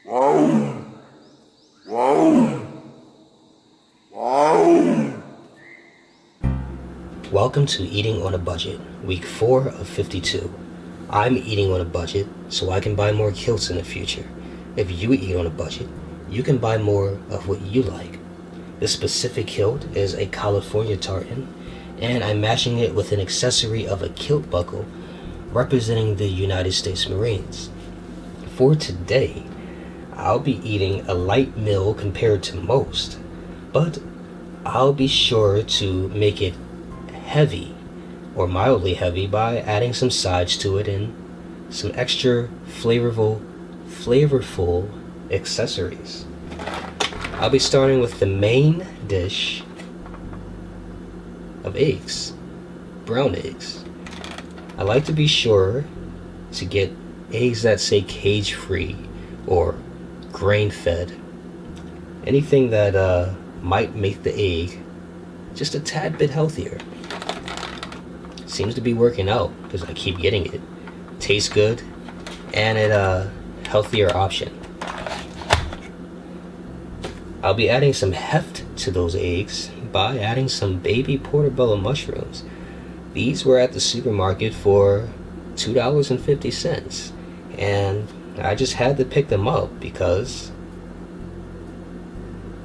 Welcome to Eating on a Budget, week 4 of 52. I'm eating on a budget so I can buy more kilts in the future. If you eat on a budget, you can buy more of what you like. This specific kilt is a California tartan, and I'm matching it with an accessory of a kilt buckle representing the United States Marines. For today, I'll be eating a light meal compared to most, but I'll be sure to make it heavy or mildly heavy by adding some sides to it and some extra flavorful accessories. I'll be starting with the main dish of eggs, brown eggs. I like to be sure to get eggs that say cage-free or grain-fed. Anything that might make the egg just a tad bit healthier. Seems to be working out because I keep getting it. Tastes good and it healthier option. I'll be adding some heft to those eggs by adding some baby portobello mushrooms. These were at the supermarket for $2.50, and I just had to pick them up because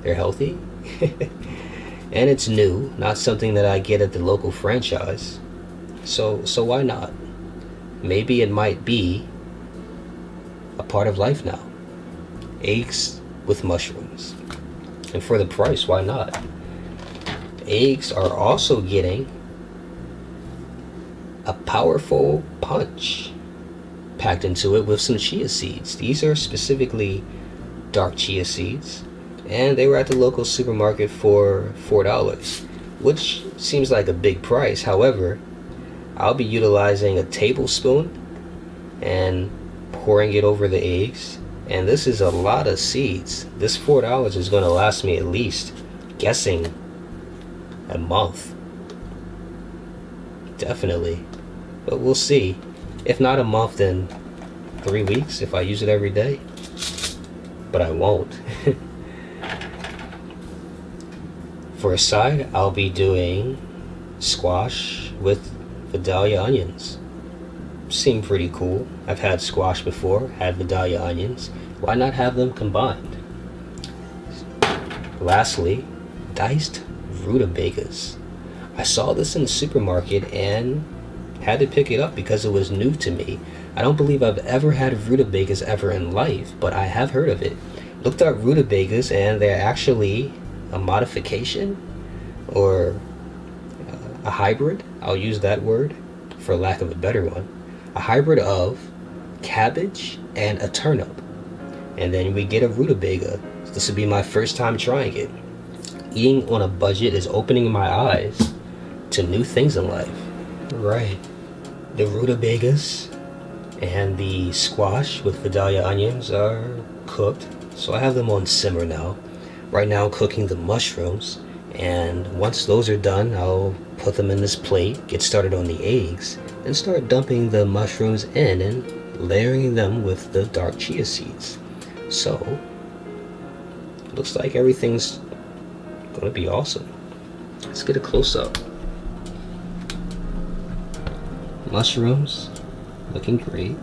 they're healthy and it's new, not something that I get at the local franchise. So why not? Maybe it might be a part of life now. Eggs with mushrooms. And for the price, why not? Eggs are also getting a powerful punch packed into it with some chia seeds. These are specifically dark chia seeds, and they were at the local supermarket for $4, which seems like a big price. However, I'll be utilizing a tablespoon and pouring it over the eggs, and this is a lot of seeds. This $4 is going to last me at least, guessing, a month. Definitely. But we'll see. If not a month, then 3 weeks if I use it every day. But I won't. For a side, I'll be doing squash with Vidalia onions. Seem pretty cool. I've had squash before, had Vidalia onions. Why not have them combined? Lastly, diced rutabagas. I saw this in the supermarket and had to pick it up because it was new to me. I don't believe I've ever had rutabagas ever in life, but I have heard of it. Looked up rutabagas and they're actually a modification or a hybrid. I'll use that word for lack of a better one. A hybrid of cabbage and a turnip. And then we get a rutabaga. This would be my first time trying it. Eating on a budget is opening my eyes to new things in life. Right. The rutabagas and the squash with Vidalia onions are cooked, so I have them on simmer now. Right now I'm cooking the mushrooms, and once those are done, I'll put them in this plate, get started on the eggs, and start dumping the mushrooms in and layering them with the dark chia seeds. So, looks like everything's gonna be awesome. Let's get a close-up. Mushrooms, looking great.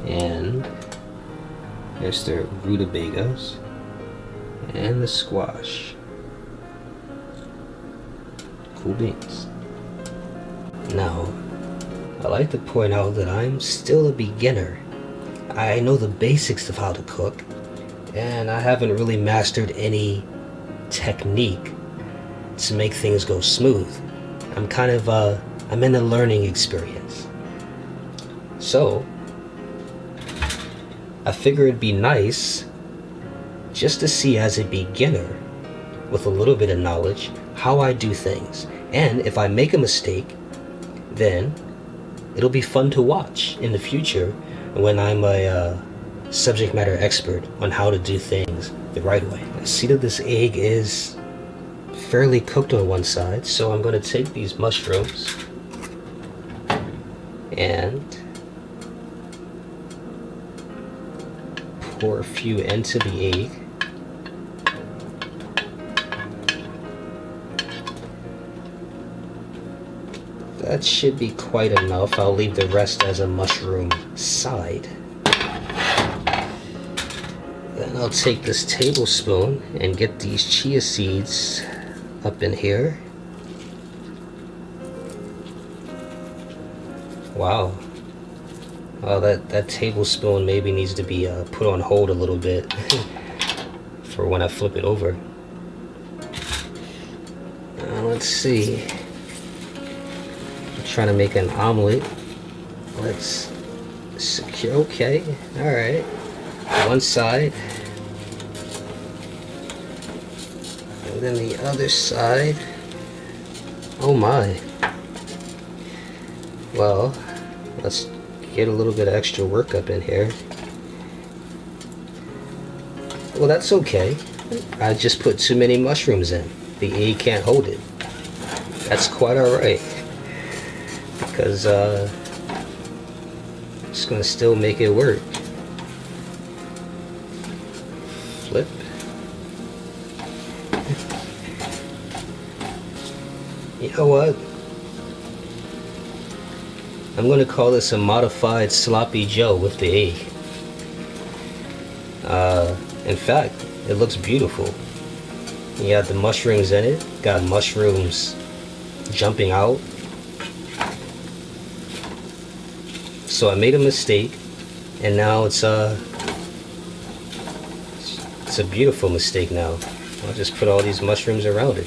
And there's the rutabagas and the squash. Cool beans. Now, I like to point out that I'm still a beginner. I know the basics of how to cook, and I haven't really mastered any technique to make things go smooth. I'm in a learning experience. So, I figure it'd be nice just to see as a beginner with a little bit of knowledge how I do things. And if I make a mistake, then it'll be fun to watch in the future when I'm a subject matter expert on how to do things the right way. I see that this egg is fairly cooked on one side, so I'm going to take these mushrooms and pour a few into the egg. That should be quite enough. I'll leave the rest as a mushroom side. Then I'll take this tablespoon and get these chia seeds up in here. Wow. Oh, that tablespoon maybe needs to be put on hold a little bit for when I flip it over. Let's see. I'm trying to make an omelet. Let's secure. Okay, all right. One side, and then the other side. Oh my. Well, let's get a little bit of extra work up in here. Well, that's okay. I just put too many mushrooms in. The egg can't hold it. That's quite alright. Because it's gonna still make it work. Flip. You know what? I'm gonna call this a modified sloppy Joe with the egg. In fact, it looks beautiful. You got the mushrooms in it, got mushrooms jumping out. So I made a mistake, and now it's a beautiful mistake now. I'll just put all these mushrooms around it.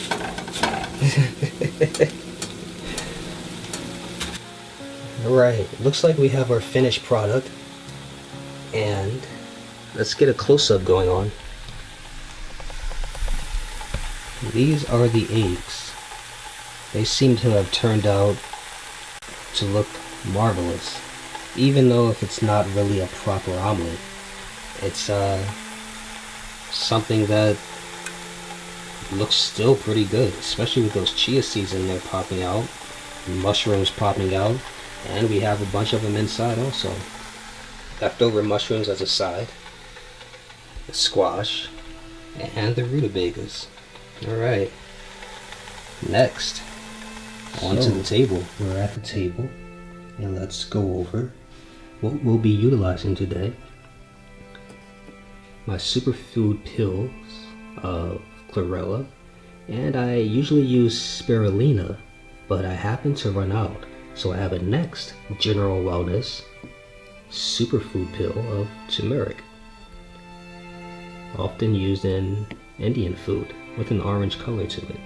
Alright, looks like we have our finished product, and let's get a close-up going on. These are the eggs. They seem to have turned out to look marvelous, even though if it's not really a proper omelet. It's something that looks still pretty good, especially with those chia seeds in there popping out, mushrooms popping out. And we have a bunch of them inside also. Leftover mushrooms as a side. The squash. And the rutabagas. Alright. Next. Onto the table. We're at the table. And let's go over what we'll be utilizing today. My superfood pills of chlorella. And I usually use spirulina, but I happen to run out. So I have a next general wellness superfood pill of turmeric, often used in Indian food with an orange color to it.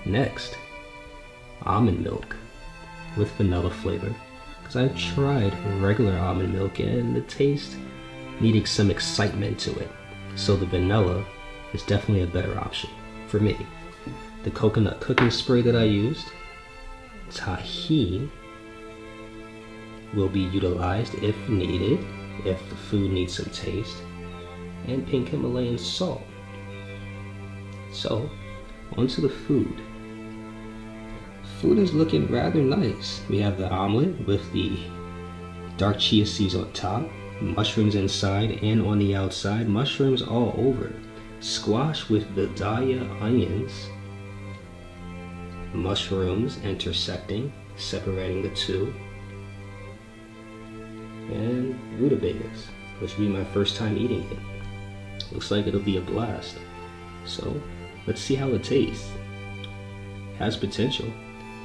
Next, almond milk with vanilla flavor, because I've tried regular almond milk and the taste needing some excitement to it. So the vanilla is definitely a better option for me. The coconut cooking spray that I used, tahini, will be utilized if needed, if the food needs some taste, and pink Himalayan salt. So, onto the food. Food is looking rather nice. We have the omelet with the dark chia seeds on top, mushrooms inside and on the outside, mushrooms all over, squash with vidaya onions, mushrooms intersecting, separating the two, and rutabagas, which will be my first time eating it. Looks like it'll be a blast. So let's see how it tastes. Has potential.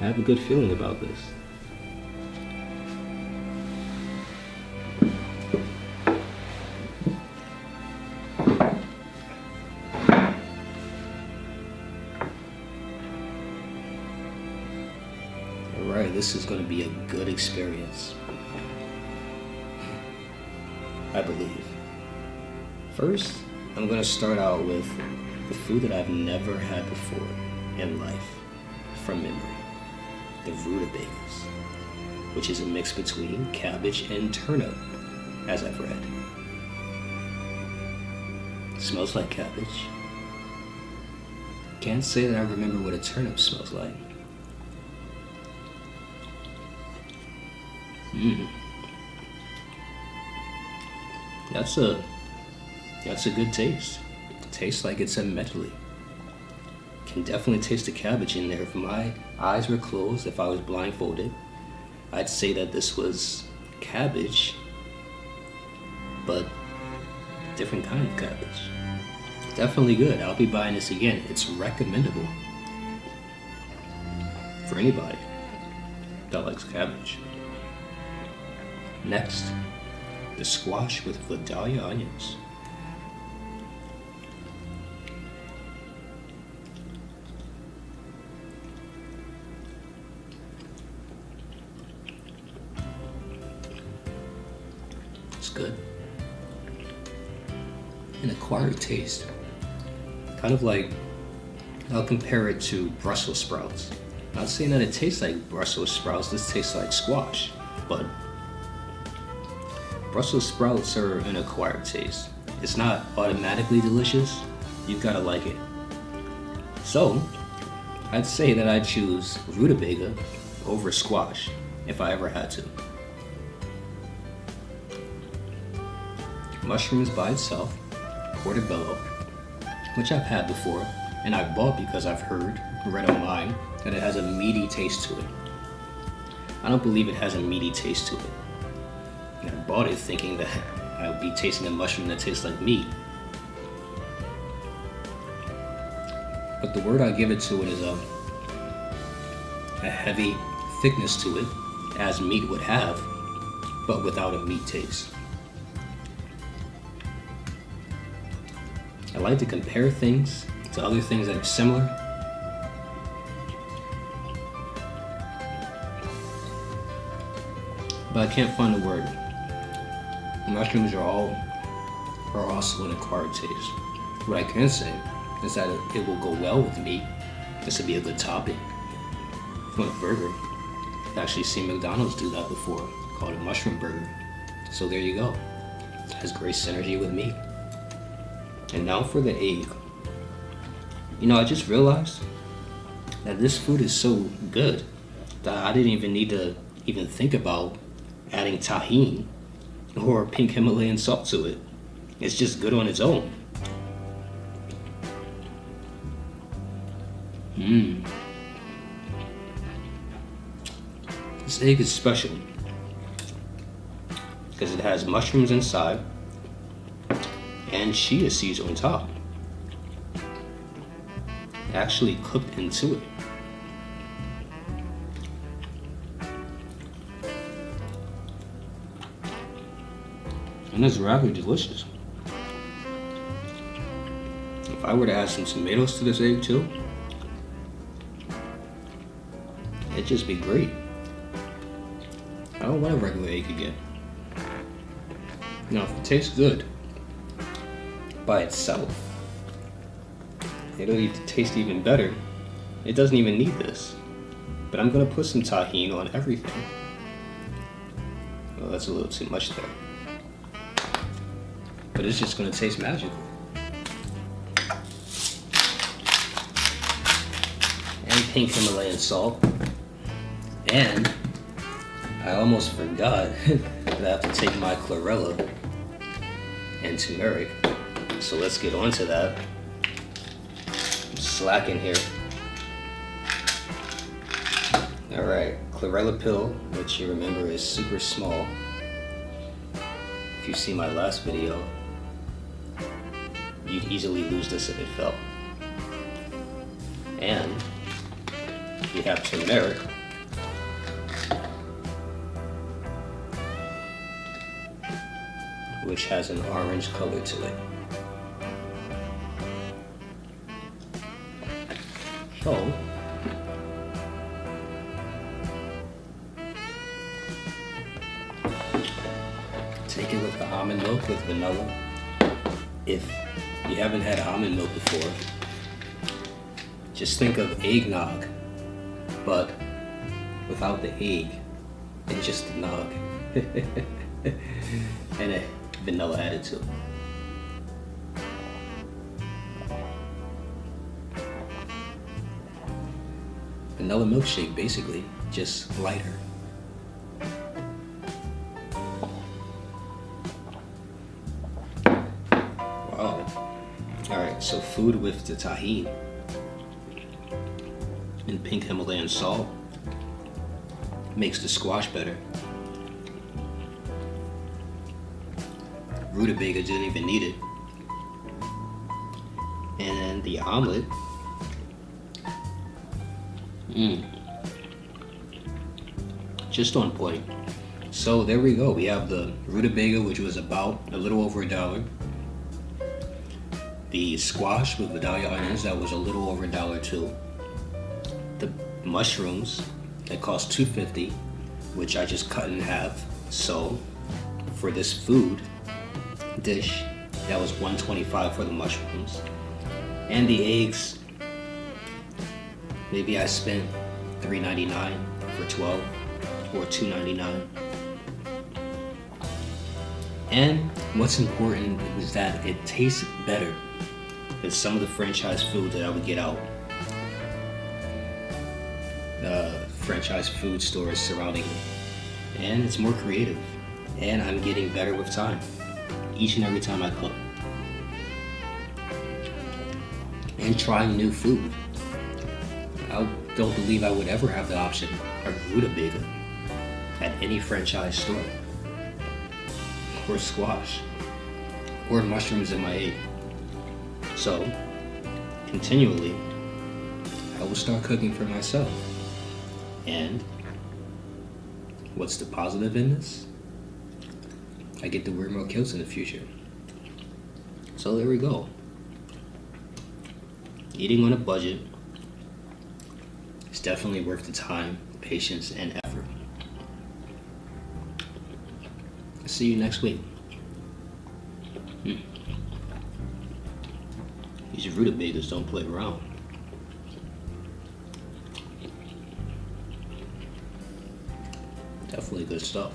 I have a good feeling about this. Alright, this is going to be a good experience, I believe. First, I'm going to start out with the food that I've never had before in life, from memory. The rutabagas, which is a mix between cabbage and turnip, as I've read. It smells like cabbage. Can't say that I remember what a turnip smells like. That's a That's a good taste. It tastes like it's a medley. Can definitely taste the cabbage in there. If my eyes were closed, if I was blindfolded, I'd say that this was cabbage, but different kind of cabbage. Definitely good. I'll be buying this again. It's recommendable for anybody that likes cabbage. Next, the squash with Vidalia onions. It's good. An acquired taste. Kind of like, I'll compare it to Brussels sprouts. Not saying that it tastes like Brussels sprouts, this tastes like squash, but Brussels sprouts are an acquired taste. It's not automatically delicious, you've gotta like it. So, I'd say that I'd choose rutabaga over squash if I ever had to. Mushrooms by itself, portobello, which I've had before, and I bought because I've read online, that it has a meaty taste to it. I don't believe it has a meaty taste to it. And I bought it thinking that I would be tasting a mushroom that tastes like meat. But the word I give it to it is a heavy thickness to it, as meat would have, but without a meat taste. I like to compare things to other things that are similar. But I can't find the word. Mushrooms are also an acquired taste. What I can say is that it will go well with meat. This would be a good topping for a burger. I've actually seen McDonald's do that before, called a mushroom burger. So there you go. It has great synergy with meat. And now for the egg. You know, I just realized that this food is so good that I didn't even need to even think about adding tahini or pink Himalayan salt to it. It's just good on its own. This egg is special because it has mushrooms inside and chia seeds on top, actually cooked into it. And it's rather delicious. If I were to add some tomatoes to this egg too, it'd just be great. I don't want a regular egg again. Now, if it tastes good by itself, it'll taste even better. It doesn't even need this. But I'm gonna put some tahini on everything. Well, that's a little too much there. But it's just gonna taste magical. And pink Himalayan salt. And I almost forgot that I have to take my chlorella and turmeric. So let's get on to that. I'm slacking here. Alright, chlorella pill, which you remember is super small. If you see my last video, you'd easily lose this if it fell. And we have turmeric, which has an orange color to it. So, take it with the almond milk with vanilla. If you haven't had almond milk before, just think of eggnog, but without the egg and just the nog. And a vanilla added to it. Vanilla milkshake, basically, just lighter. Oh, alright, so food with the tahini and pink Himalayan salt makes the squash better. Rutabaga didn't even need it. And then the omelet. Just on point. So there we go. We have the rutabaga, which was about a little over $1. The squash with Vidalia onions, that was a little over $1 too. The mushrooms, that cost $2.50, which I just cut in half. So for this food dish, that was $1.25 for the mushrooms. And the eggs, maybe I spent $3.99 for 12 or $2.99. And what's important is that it tastes better than some of the franchise food that I would get out. The franchise food stores surrounding it. And it's more creative. And I'm getting better with time. Each and every time I cook. And trying new food. I don't believe I would ever have the option of rutabaga at any franchise store. Or squash. Or mushrooms in my egg. So, continually, I will start cooking for myself. And what's the positive in this? I get to wear more kilts in the future. So there we go. Eating on a budget is definitely worth the time, patience, and effort. See you next week. These rutabagas don't play around. Definitely good stuff.